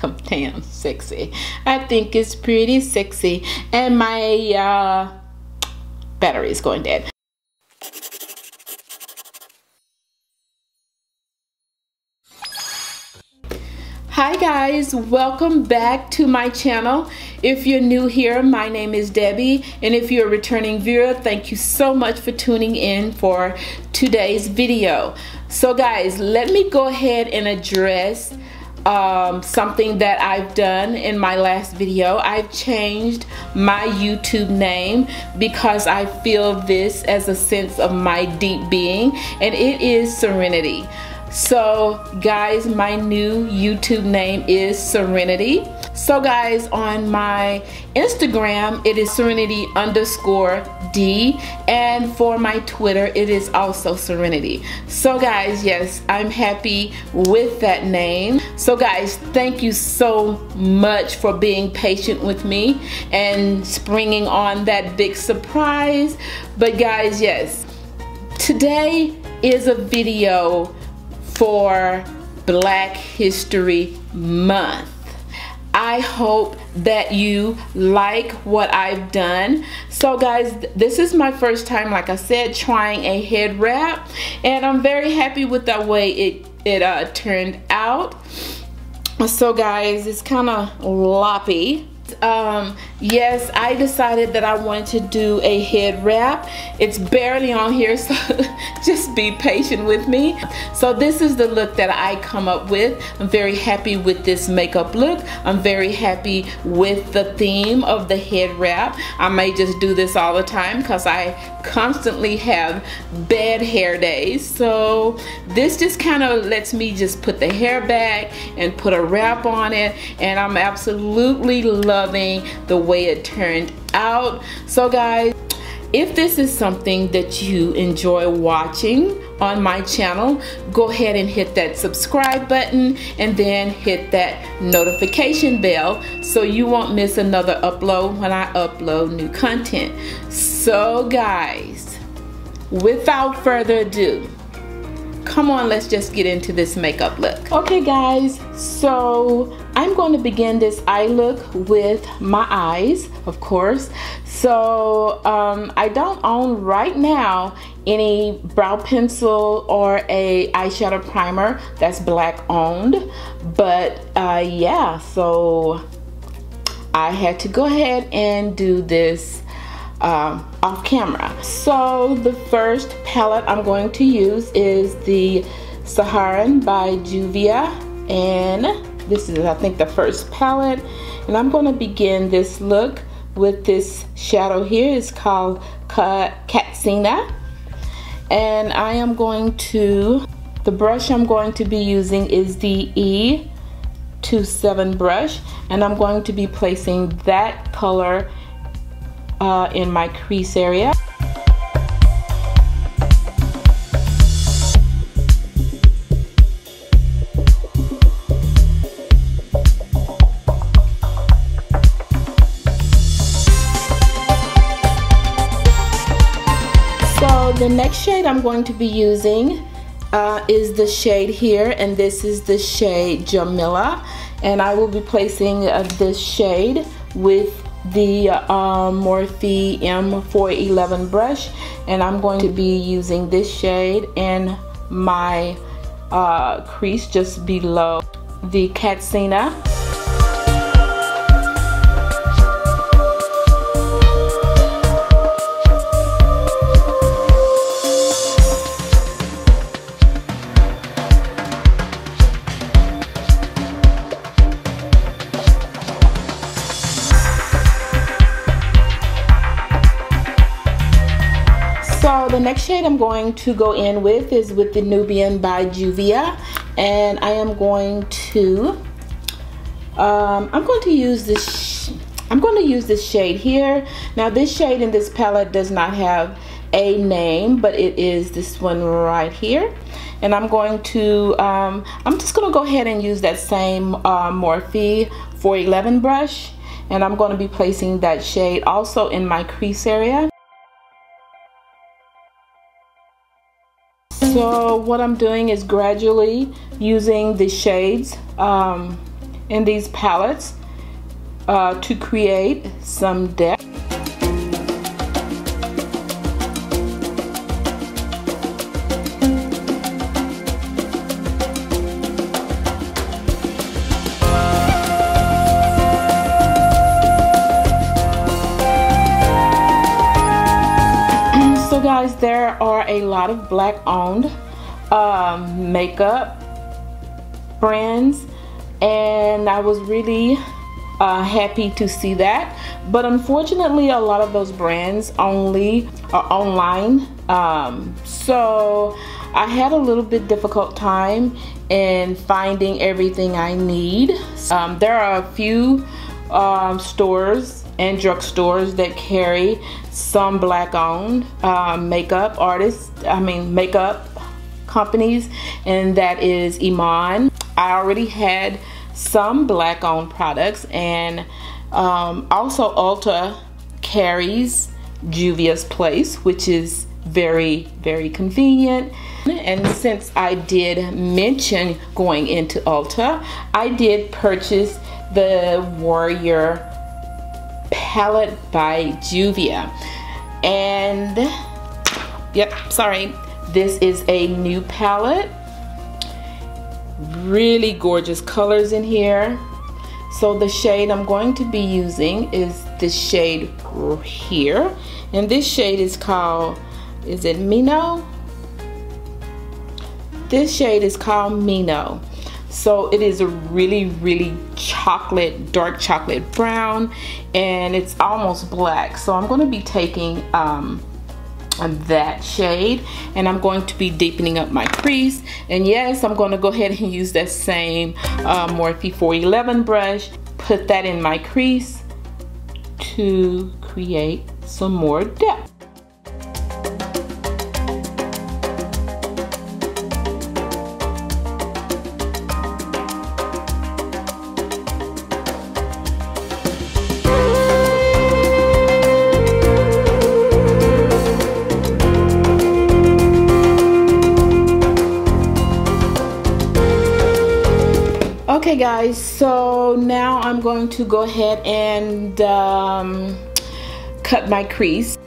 damn sexy. I think it's pretty sexy. And my battery is going dead. Hi guys, welcome back to my channel. If you're new here, my name is Debbie, and if you're a returning viewer, thank you so much for tuning in for today's video. So guys, let me go ahead and address something that I've done in my last video. I've changed my YouTube name because I feel this as a sense of my deep being, and it is Serenity. So guys, my new YouTube name is Serenitee. So guys, on my Instagram it is Serenity_D, and for my Twitter it is also Serenitee. So guys, yes, I'm happy with that name. So guys, thank you so much for being patient with me and springing on that big surprise. But guys, yes, today is a video for Black History Month. I hope that you like what I've done. So guys, this is my first time, like I said, trying a head wrap, and I'm very happy with the way it turned out. So guys, it's kind of loppy. Yes, I decided that I wanted to do a head wrap. It's barely on here, so just be patient with me. So this is the look that I come up with. I'm very happy with this makeup look. I'm very happy with the theme of the head wrap. I may just do this all the time because I constantly have bad hair days. So this just kind of lets me just put the hair back and put a wrap on it, and I'm absolutely loving the way it turned out. So guys, if this is something that you enjoy watching on my channel, go ahead and hit that subscribe button and then hit that notification bell so you won't miss another upload when I upload new content. So guys, without further ado, come on, let's just get into this makeup look. Okay guys, so I'm going to begin this eye look with my eyes, of course. So I don't own right now any brow pencil or a eyeshadow primer that's black owned, but yeah, so I had to go ahead and do this off camera. So the first palette I'm going to use is the Saharan by Juvia, and this is, I think, the first palette, and I'm going to begin this look with this shadow here. It's called Katsina, and I am going to, the brush I'm going to be using is the E27 brush, and I'm going to be placing that color in my crease area. So the next shade I'm going to be using is the shade here, and this is the shade Jamila, and I will be placing this shade with the Morphe M411 brush, and I'm going to be using this shade in my crease just below the Katsina. So the next shade I'm going to go in with is with the Nubian by Juvia, and I am going to use this shade here. Now this shade in this palette does not have a name, but it is this one right here, and I'm going to I'm just going to go ahead and use that same Morphe 411 brush, and I'm going to be placing that shade also in my crease area. So what I'm doing is gradually using the shades in these palettes to create some depth. So guys, there are a lot of black owned makeup brands, and I was really happy to see that. But unfortunately, a lot of those brands only are online, so I had a little bit difficult time in finding everything I need. There are a few stores and drugstores that carry some black owned makeup companies, and that is Iman. I already had some black owned products, and also Ulta carries Juvia's Place, which is very, very convenient. And since I did mention going into Ulta, I did purchase the Warrior palette by Juvia, and yep, sorry, this is a new palette. Really gorgeous colors in here. So the shade I'm going to be using is this shade here, and this shade is called, is it Mino? This shade is called Mino. So it is a really, really chocolate, dark chocolate brown, and it's almost black. So I'm going to be taking that shade, and I'm going to be deepening up my crease. And yes, I'm going to go ahead and use that same Morphe 411 brush, put that in my crease to create some more depth. Okay guys, so now I'm going to go ahead and cut my crease.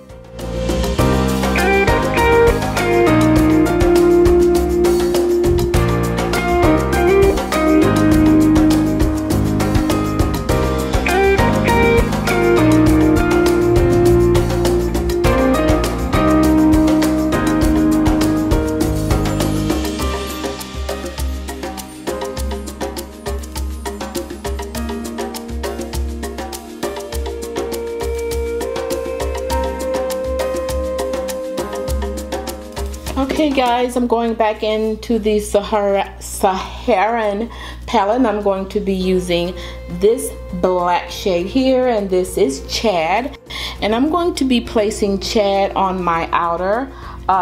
Okay guys, I'm going back into the Saharan palette, and I'm going to be using this black shade here, and this is Chad. And I'm going to be placing Chad on my outer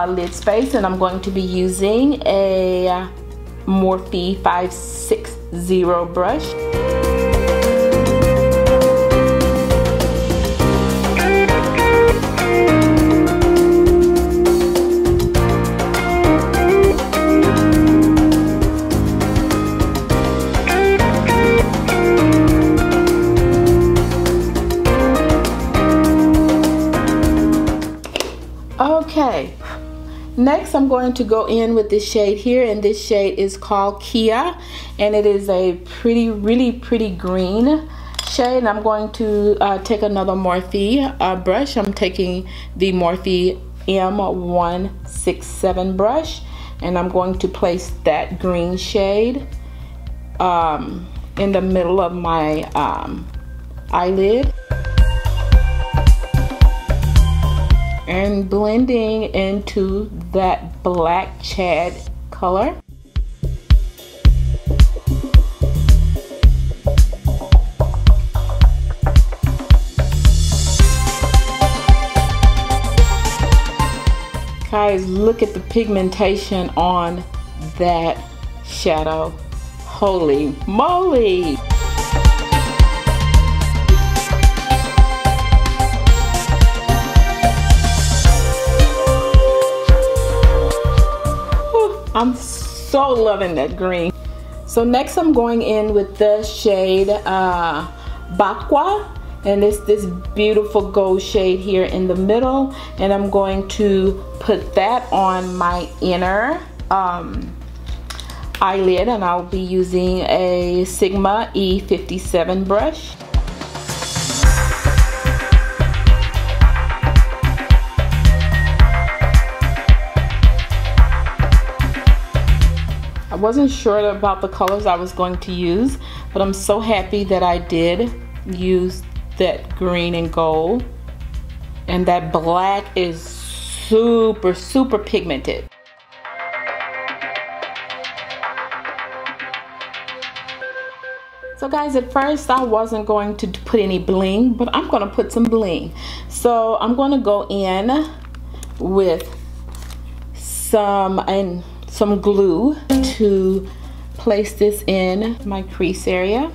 lid space, and I'm going to be using a Morphe 560 brush. Okay, next I'm going to go in with this shade here, and this shade is called Kia, and it is a really pretty green shade. And I'm going to take another Morphe brush. I'm taking the Morphe M167 brush, and I'm going to place that green shade in the middle of my eyelid, and blending into that black Chad color. Guys, look at the pigmentation on that shadow. Holy moly! I'm so loving that green. So next I'm going in with the shade Bakwa, and it's this beautiful gold shade here in the middle, and I'm going to put that on my inner eyelid, and I'll be using a Sigma E57 brush. I wasn't sure about the colors I was going to use, but I'm so happy that I did use that green and gold, and that black is super pigmented. So guys, at first I wasn't going to put any bling, but I'm going to put some bling. So I'm going to go in with some glue to place this in my crease area.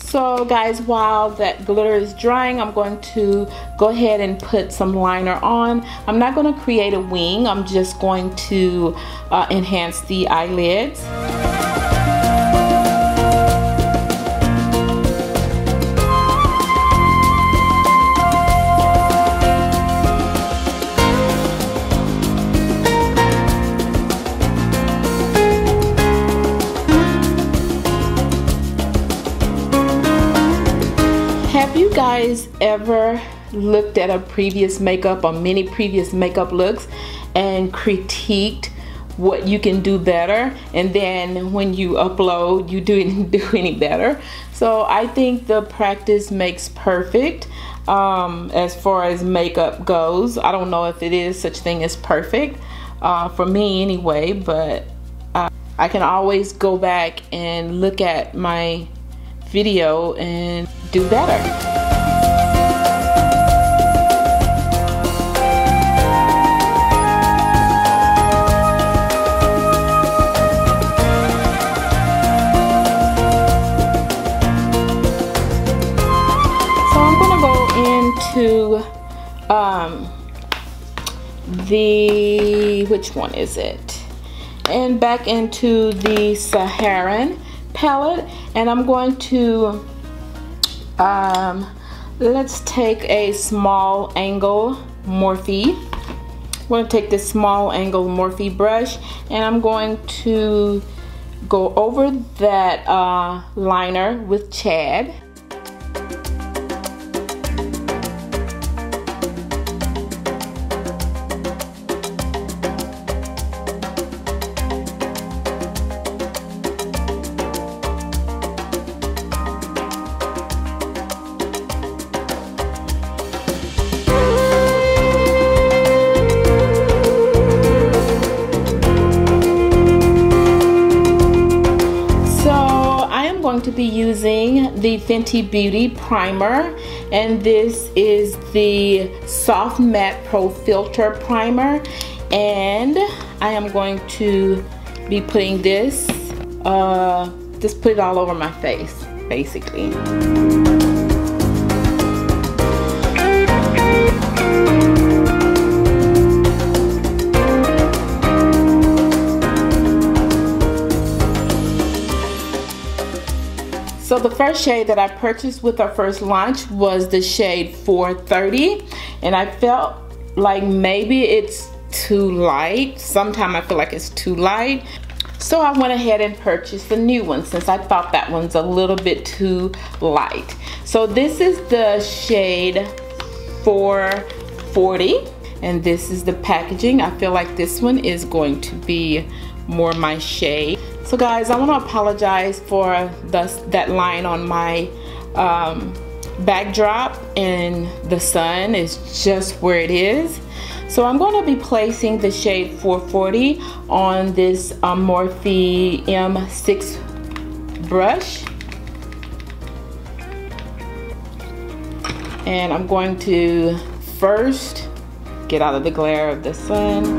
So guys, while that glitter is drying, I'm going to go ahead and put some liner on. I'm not going to create a wing, I'm just going to enhance the eyelids. Have you guys ever looked at a previous makeup or many previous makeup looks and critiqued what you can do better, and then when you upload you didn't do any better? So I think the practice makes perfect as far as makeup goes. I don't know if it is such thing as perfect for me anyway, but I can always go back and look at my video and do better. So I'm gonna go into which one is it? And back into the Saharan palette, and I'm going to let's take a small angle Morphe. I'm going to take this small angle Morphe brush, and I'm going to go over that liner with Chad. To be using the Fenty Beauty primer, and this is the Soft Matte Pro Filter primer, and I am going to be putting this just put it all over my face basically. So the first shade that I purchased with our first launch was the shade 430, and I felt like maybe it's too light. Sometimes I feel like it's too light. So I went ahead and purchased the new one since I thought that one's a little bit too light. So this is the shade 440, and this is the packaging. I feel like this one is going to be more my shade. So guys, I want to apologize for that line on my backdrop, and the sun is just where it is. So I'm going to be placing the shade 440 on this Morphe M6 brush. And I'm going to first get out of the glare of the sun.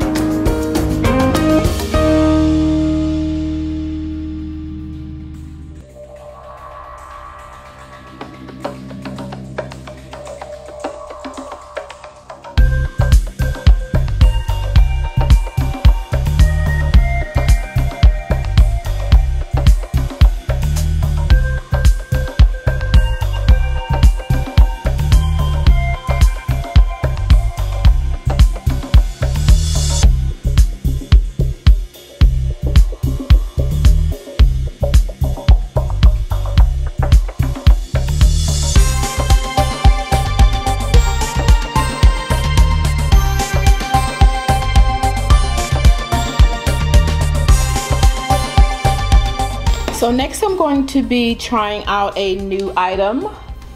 So next I'm going to be trying out a new item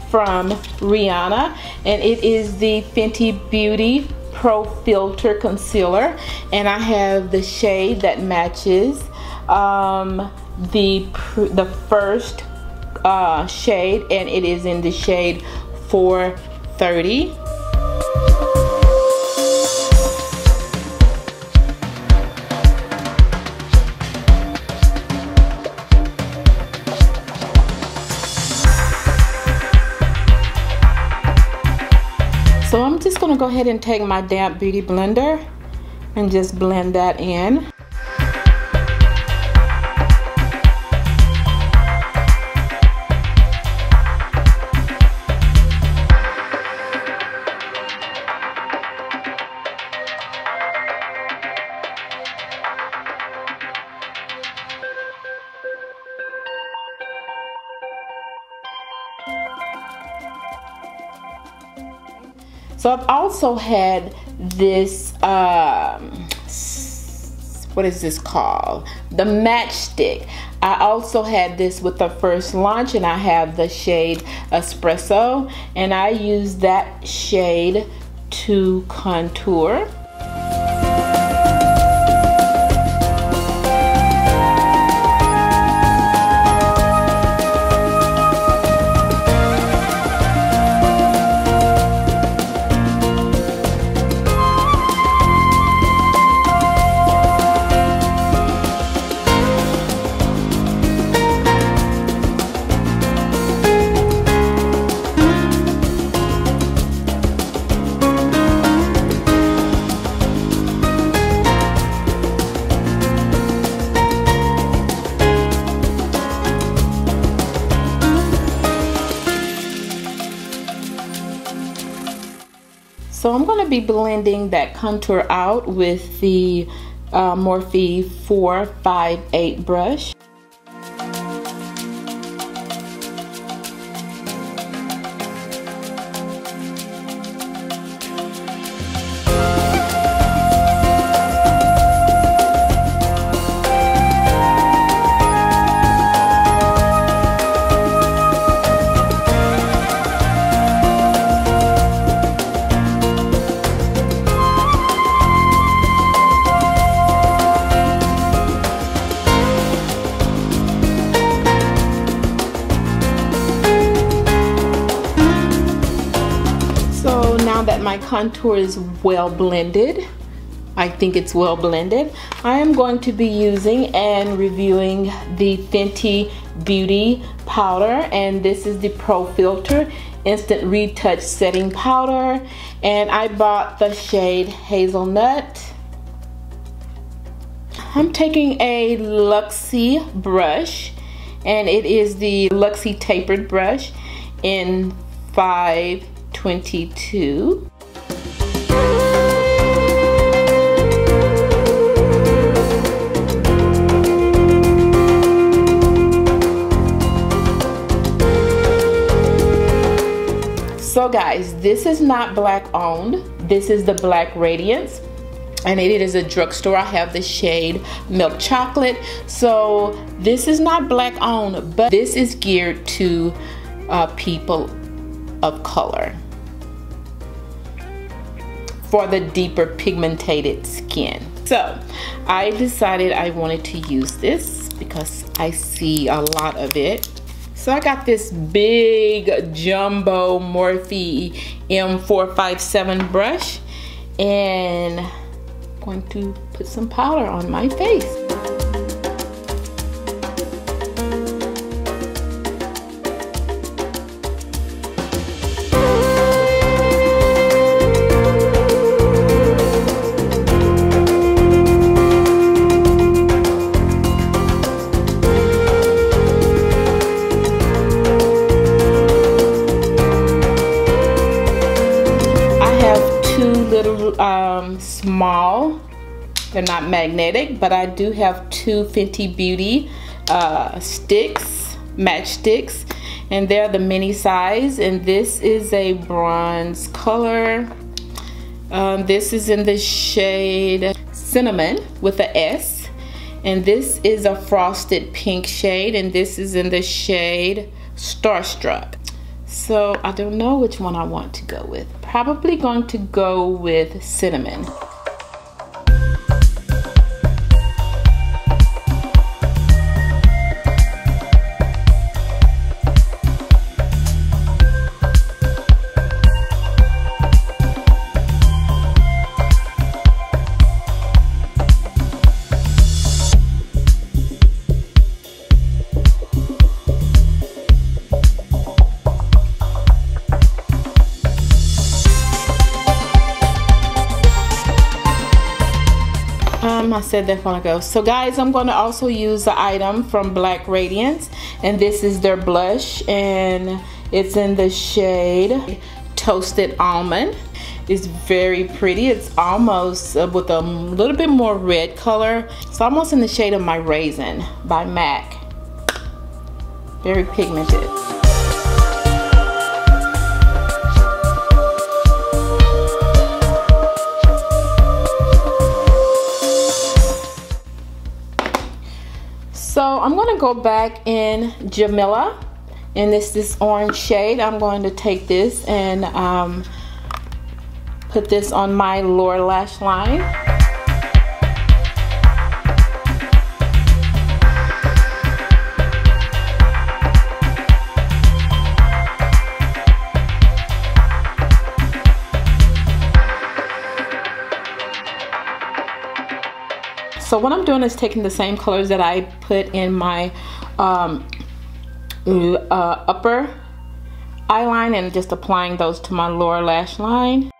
from Rihanna, and it is the Fenty Beauty Pro Filter Concealer, and I have the shade that matches the first shade, and it is in the shade 430. So I'm just going to go ahead and take my damp beauty blender and just blend that in. So I've also had this, what is this called? The Matchstick. I also had this with the first launch, and I have the shade Espresso, and I use that shade to contour. So I'm going to be blending that contour out with the Morphe 458 brush. That my contour is well blended, I think it's well blended, I am going to be using and reviewing the Fenty Beauty powder, and this is the Pro Filter Instant Retouch Setting Powder, and I bought the shade Hazelnut. I'm taking a Luxie brush, and it is the Luxie tapered brush in 522. So guys, this is not black owned. This is the Black Radiance, and it is a drugstore. I have the shade Milk Chocolate. So this is not black owned, but this is geared to people of color for the deeper pigmented skin. So I decided I wanted to use this because I see a lot of it. So I got this big jumbo Morphe M457 brush, and I'm going to put some powder on my face. Small, they're not magnetic, but I do have two Fenty Beauty sticks, matchsticks, and they're the mini size, and this is a bronze color. This is in the shade Cinnamon with a S, And this is a frosted pink shade, and this is in the shade Starstruck. So I don't know which one I want to go with. Probably going to go with Cinnamon. I said that's gonna go. So guys, I'm going to also use the item from Black Radiance, and this is their blush, and it's in the shade Toasted Almond. It's very pretty. It's almost with a little bit more red color. It's almost in the shade of My Raisin by MAC. Very pigmented. So I'm going to go back in Jamila, and this orange shade. I'm going to take this and put this on my lower lash line. So what I'm doing is taking the same colors that I put in my upper eyeline and just applying those to my lower lash line.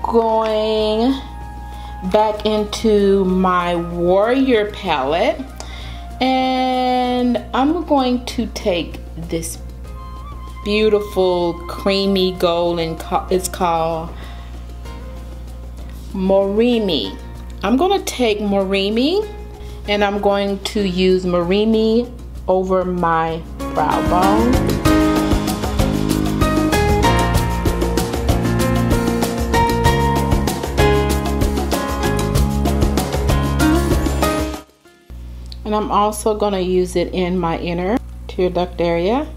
Going back into my Warrior palette, and I'm going to take this beautiful creamy gold, and it's called Morimi. I'm going to take Morimi, and I'm going to use Morimi over my brow bone. And I'm also going to use it in my inner tear duct area.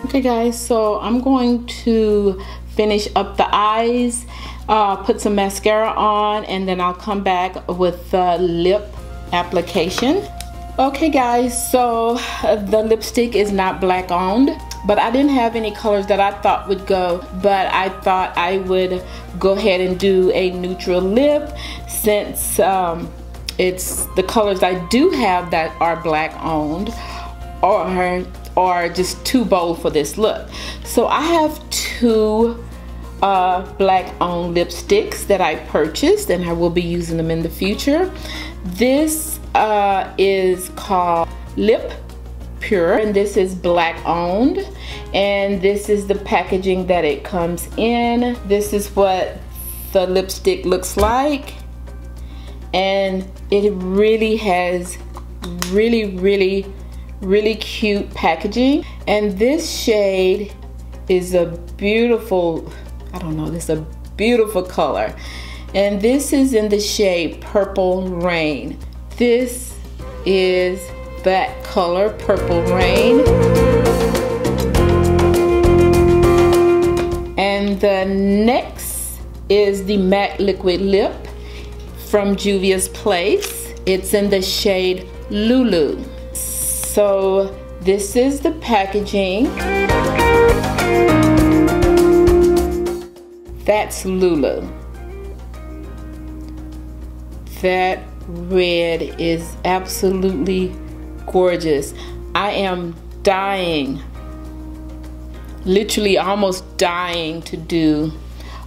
Okay guys, so I'm going to finish up the eyes, put some mascara on, and then I'll come back with the lip application. Okay guys, so the lipstick is not black owned, but I didn't have any colors that I thought would go, but I thought I would go ahead and do a neutral lip since it's the colors I do have that are black owned or just too bold for this look. So I have two black owned lipsticks that I purchased, and I will be using them in the future. This is called Lip Pure, and this is black owned, and this is the packaging that it comes in. This is what the lipstick looks like, and it really has really cute packaging. And this shade is a beautiful, I don't know, this is a beautiful color, and this is in the shade Purple Rain. This is that color, Purple Rain. And the next is the matte liquid lip from Juvia's Place. It's in the shade Lulu. So this is the packaging. That's Lulu. That red is absolutely gorgeous. I am dying, literally almost dying to do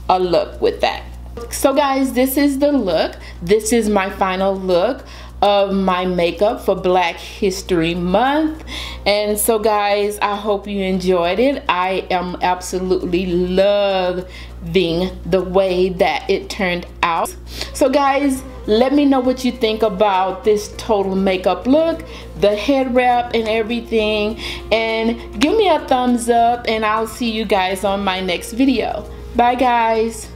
a look with that. So guys, this is the look. This is my final look of my makeup for Black History Month. And so guys, I hope you enjoyed it. I am absolutely loving the way that it turned out. So guys, let me know what you think about this total makeup look, the head wrap and everything, and give me a thumbs up, and I'll see you guys on my next video. Bye guys.